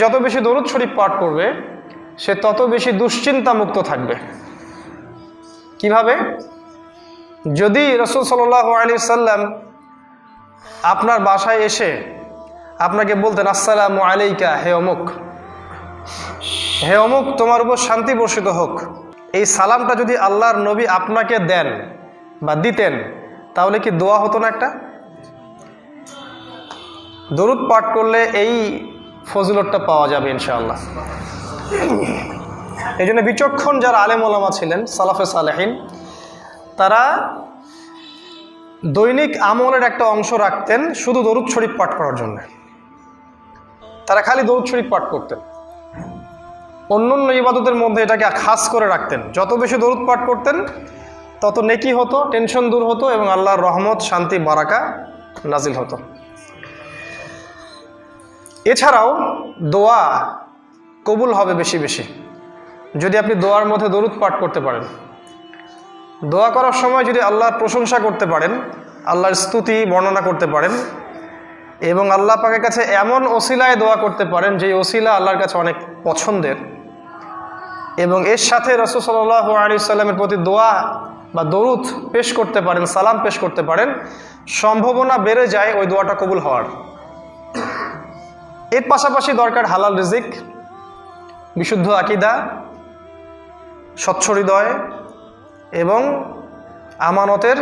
যত বেশি দরুদ শরীফ পাঠ করবে সে তত বেশি দুশ্চিন্তা মুক্ত থাকবে। কিভাবে? যদি রাসূল সাল্লাল্লাহু আলাইহি সাল্লাম আপনার বাসায় এসে আপনাকে বলতেন, আসসালামু আলাইকা হে অমুক, হে অমুক তোমার উপর শান্তি বর্ষিত হোক, এই সালামটা যদি আল্লাহর নবী আপনাকে দেন বা দিতেন, তাহলে কি দোয়া হতো না একটা? দরুদ পাঠ করলে এই ফজিলতটা পাওয়া যাবে ইনশাআল্লাহ। এই জন্য বিচক্ষণ যারা আলেম ওলামা ছিলেন, সালাফে সালেহিন, তারা দৈনিক আমলের একটা অংশ রাখতেন শুধু দরুদ শরীফ পাঠ করার জন্য। তারা খালি দরুদ শরীফ পাঠ করতেন, অন্য অন্য ইবাদতের মধ্যে এটাকে খাস করে রাখতেন। যত বেশি দরুদ পাঠ করতেন তত নেকি হতো, টেনশন দূর হতো এবং আল্লাহর রহমত, শান্তি, বারাকা নাজিল হতো। এছাড়াও দোয়া কবুল হবে বেশি বেশি যদি আপনি দোয়ার মধ্যে দরুদ পাঠ করতে পারেন। দোয়া করার সময় যদি আল্লাহর প্রশংসা করতে পারেন, আল্লাহর স্তুতি বর্ণনা করতে পারেন এবং আল্লাহ পাকের কাছে এমন ওসিলায় দোয়া করতে পারেন যে ওসিলা আল্লাহর কাছে অনেক পছন্দের, এবং এর সাথে রাসূল সাল্লাল্লাহু আলাইহি সাল্লামের প্রতি দোয়া বা দরুদ পেশ করতে পারেন, সালাম পেশ করতে পারেন, সম্ভাবনা বেড়ে যায় ওই দোয়াটা কবুল হওয়ার। এর পাশাপাশি দরকার হালাল রিজিক, বিশুদ্ধ আকীদা, স্বচ্ছ হৃদয় এবং আমানতের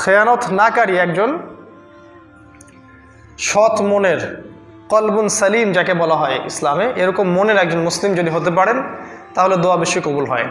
খেয়ানত নাকারী একজন সৎ মনের, কলবুন সালিম যাকে বলা হয় ইসলামে, এরকম মনের একজন মুসলিম যদি হতে পারেন তাহলে দোয়া বেশি কবুল হয়।